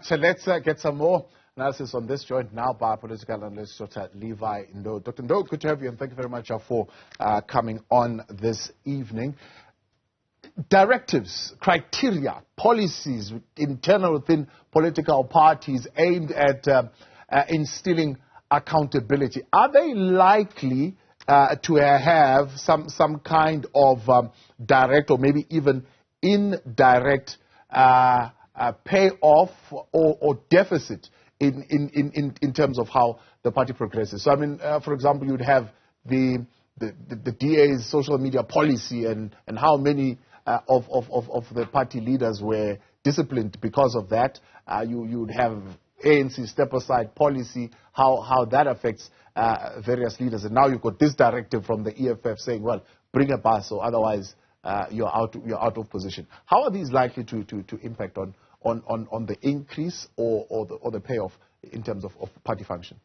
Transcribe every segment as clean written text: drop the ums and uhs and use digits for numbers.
So let's get some more analysis on this, joined now by political analyst Dr. Levy Ndou. Dr. Ndou, good to have you, and thank you very much for coming on this evening. Directives, criteria, policies internal within political parties aimed at instilling accountability, are they likely to have some kind of direct or maybe even indirect payoff or deficit in terms of how the party progresses? So, I mean, for example, you'd have the DA's social media policy and how many of the party leaders were disciplined because of that. You'd have ANC step-aside policy, how that affects various leaders. And now you've got this directive from the EFF saying, well, bring a bus or otherwise you're out of position. How are these likely to impact on the increase or the payoff in terms of party function?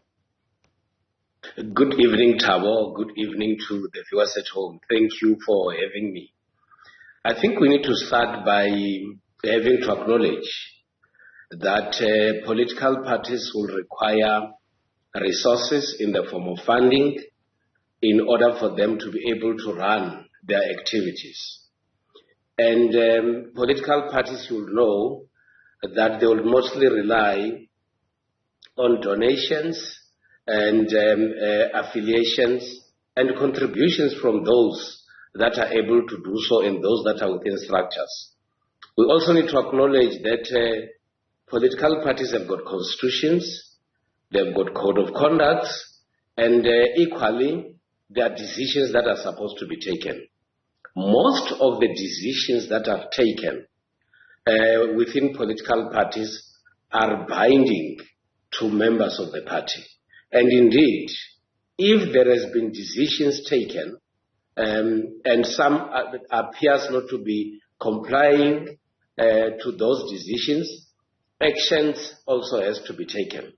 Good evening, Thabo. Good evening to the viewers at home. Thank you for having me. I think we need to start by having to acknowledge that political parties will require resources in the form of funding in order for them to be able to run their activities. And political parties will know that they will mostly rely on donations and affiliations and contributions from those that are able to do so and those that are within structures. We also need to acknowledge that political parties have got constitutions, they've got code of conduct, and equally, there are decisions that are supposed to be taken. Most of the decisions that are taken within political parties are binding to members of the party. And indeed, if there has been decisions taken and some appears not to be complying to those decisions, actions also has to be taken.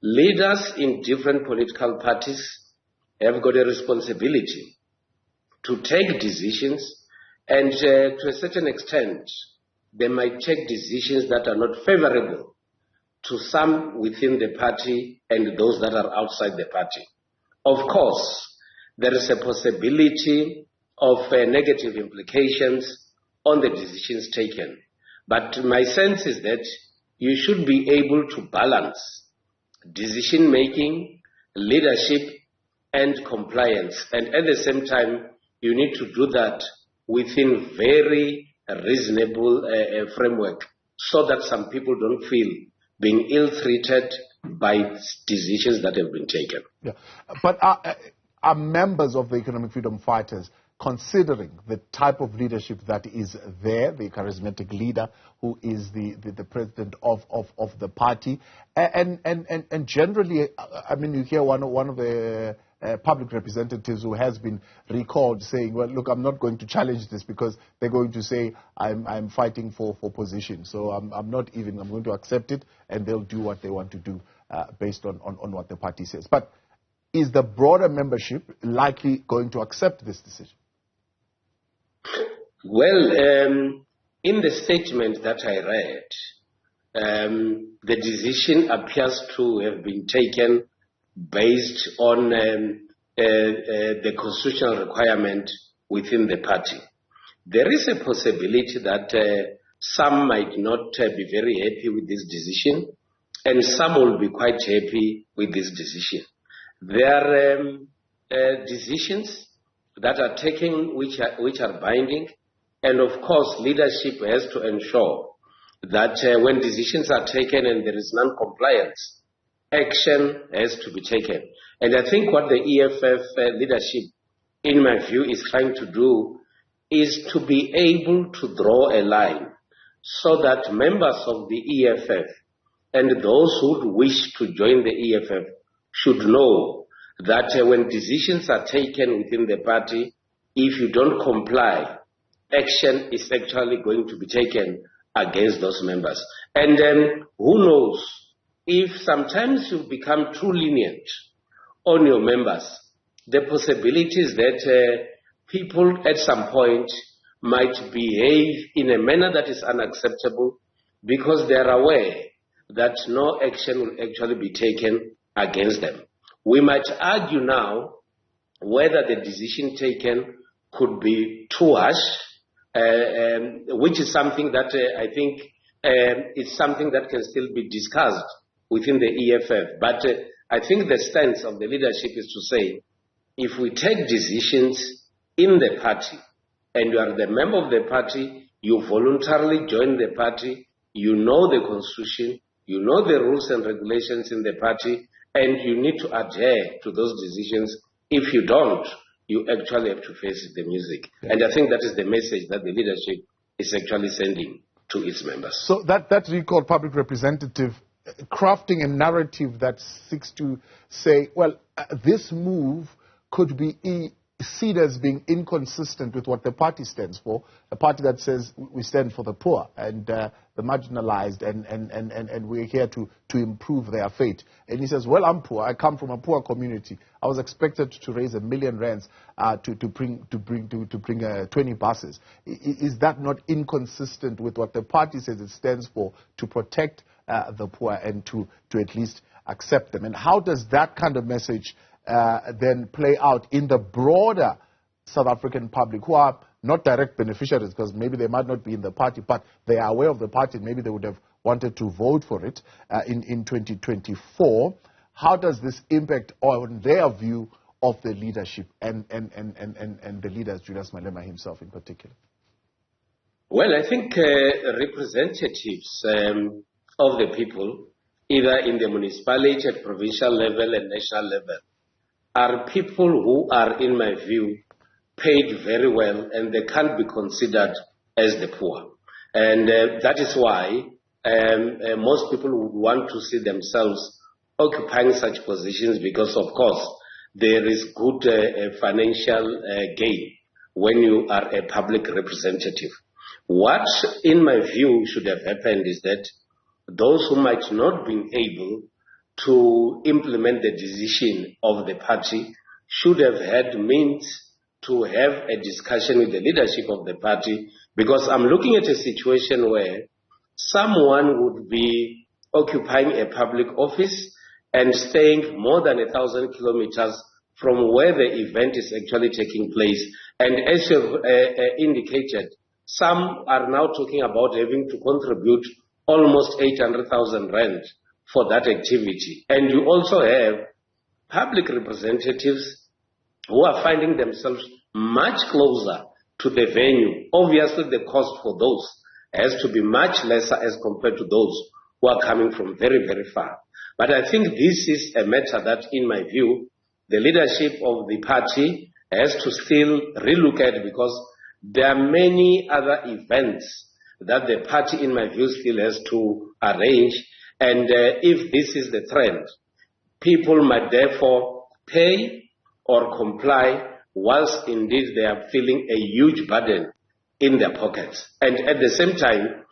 Leaders in different political parties have got a responsibility to take decisions, and to a certain extent, they might take decisions that are not favorable to some within the party and those that are outside the party. Of course, there is a possibility of negative implications on the decisions taken. But my sense is that you should be able to balance decision-making, leadership, and compliance. And at the same time, you need to do that within very reasonable framework so that some people don't feel being ill-treated by decisions that have been taken. Yeah. But are members of the Economic Freedom Fighters considering the type of leadership that is there, the charismatic leader who is the president of the party, and generally, I mean, you hear one of the public representatives who has been recalled saying, well, look, I'm not going to challenge this because they're going to say I'm fighting for position. So I'm going to accept it, and they'll do what they want to do based on what the party says. But is the broader membership likely going to accept this decision? Well, in the statement that I read, the decision appears to have been taken based on the constitutional requirement within the party. There is a possibility that some might not be very happy with this decision, and some will be quite happy with this decision. There are decisions that are taken which are binding, and of course leadership has to ensure that when decisions are taken and there is non-compliance, action has to be taken. And I think what the EFF leadership, in my view, is trying to do is to be able to draw a line so that members of the EFF and those who wish to join the EFF should know that when decisions are taken within the party, if you don't comply, action is actually going to be taken against those members. And then who knows, if sometimes you become too lenient on your members, the possibility is that people at some point might behave in a manner that is unacceptable because they are aware that no action will actually be taken against them. We might argue now whether the decision taken could be too harsh, which is something that I think is something that can still be discussed within the EFF. But I think the stance of the leadership is to say, if we take decisions in the party, and you are the member of the party, you voluntarily join the party, you know the constitution, you know the rules and regulations in the party, and you need to adhere to those decisions. If you don't, you actually have to face the music. Yeah. And I think that is the message that the leadership is actually sending to its members. So that recalled public representative crafting a narrative that seeks to say, well, this move could be seen as being inconsistent with what the party stands for, a party that says we stand for the poor and the marginalized, and we're here to improve their fate. And he says, well, I'm poor. I come from a poor community. I was expected to raise R1 million to bring 20 buses. Is that not inconsistent with what the party says it stands for, to protect the poor and to at least accept them? And how does that kind of message then play out in the broader South African public, who are not direct beneficiaries, because maybe they might not be in the party, but they are aware of the party, and maybe they would have wanted to vote for it in 2024. How does this impact on their view of the leadership and the leaders, Julius Malema himself in particular? Well, I think representatives of the people, either in the municipality, at provincial level and national level, are people who are, in my view, paid very well, and they can't be considered as the poor. And that is why most people would want to see themselves occupying such positions, because, of course, there is good financial gain when you are a public representative. What, in my view, should have happened is that those who might not be able to implement the decision of the party should have had means to have a discussion with the leadership of the party, because I'm looking at a situation where someone would be occupying a public office and staying more than 1,000 kilometers from where the event is actually taking place. And as you've indicated, some are now talking about having to contribute almost 800,000 rand for that activity. And you also have public representatives who are finding themselves much closer to the venue. Obviously, the cost for those has to be much lesser as compared to those who are coming from very, very far. But I think this is a matter that, in my view, the leadership of the party has to still relook at, because there are many other events that the party, in my view, still has to arrange. And if this is the trend, people might therefore pay or comply, whilst indeed they are feeling a huge burden in their pockets. And at the same time,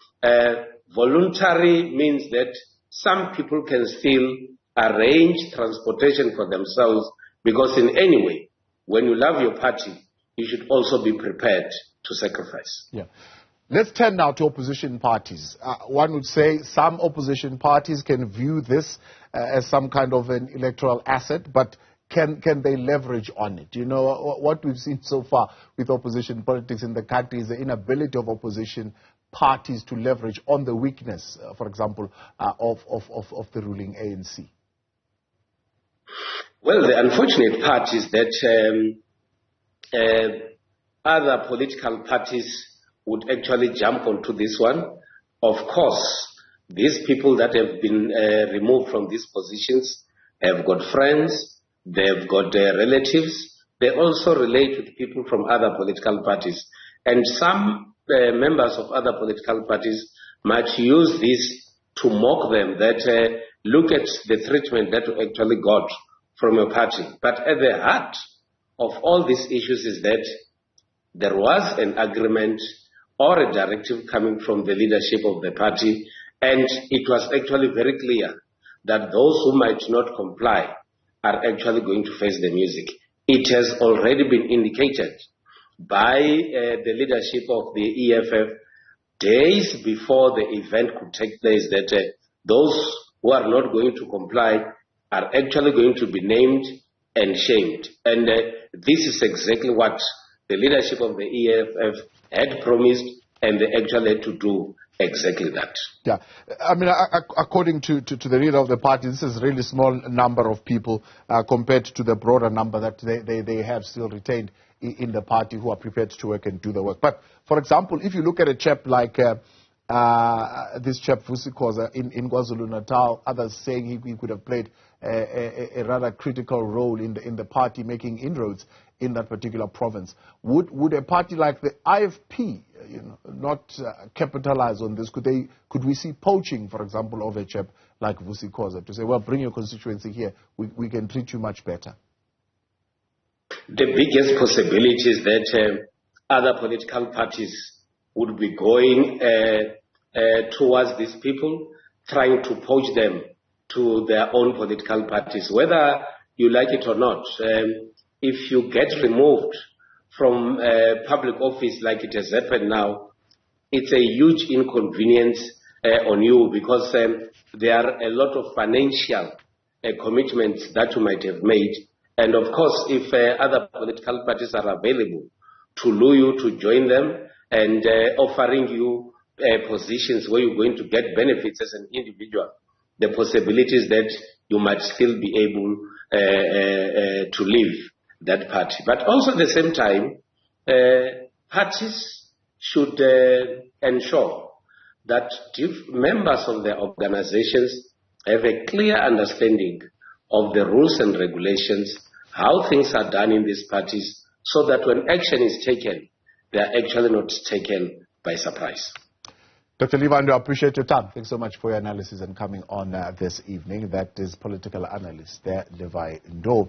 voluntary means that some people can still arrange transportation for themselves, because in any way, when you love your party, you should also be prepared to sacrifice. Yeah. Let's turn now to opposition parties. One would say some opposition parties can view this as some kind of an electoral asset, but can they leverage on it? You know, what we've seen so far with opposition politics in the country is the inability of opposition parties to leverage on the weakness, for example, of the ruling ANC. Well, the unfortunate part is that other political parties would actually jump onto this one. Of course, these people that have been removed from these positions have got friends, they've got relatives, they also relate with people from other political parties. And some members of other political parties might use this to mock them, that look at the treatment that you actually got from your party. But at the heart of all these issues is that there was an agreement or a directive coming from the leadership of the party, and it was actually very clear that those who might not comply are actually going to face the music. It has already been indicated by the leadership of the EFF days before the event could take place that those who are not going to comply are actually going to be named and shamed. And this is exactly what the leadership of the EFF had promised, and they actually had to do exactly that. Yeah, I mean, according to the leader of the party, this is a really small number of people compared to the broader number that they have still retained in the party who are prepared to work and do the work. But, for example, if you look at a chap like this chap Vusi Khoza in KwaZulu-Natal, others saying he could have played a rather critical role in the party making inroads in that particular province. Would a party like the IFP, not capitalize on this? Could we see poaching, for example, of a chap like Vusi Khoza to say, well, bring your constituency here, we can treat you much better? The biggest possibility is that other political parties would be going towards these people, trying to poach them to their own political parties, whether you like it or not. If you get removed from public office like it has happened now, it's a huge inconvenience on you, because there are a lot of financial commitments that you might have made. And of course, if other political parties are available to lure you to join them and offering you positions where you're going to get benefits as an individual, the possibility is that you might still be able to leave that party. But also at the same time, parties should ensure that members of their organizations have a clear understanding of the rules and regulations, how things are done in these parties, so that when action is taken, they are actually not taken by surprise. Dr. Levy Ndou, I appreciate your time. Thanks so much for your analysis and coming on this evening. That is political analyst there, Levy Ndou.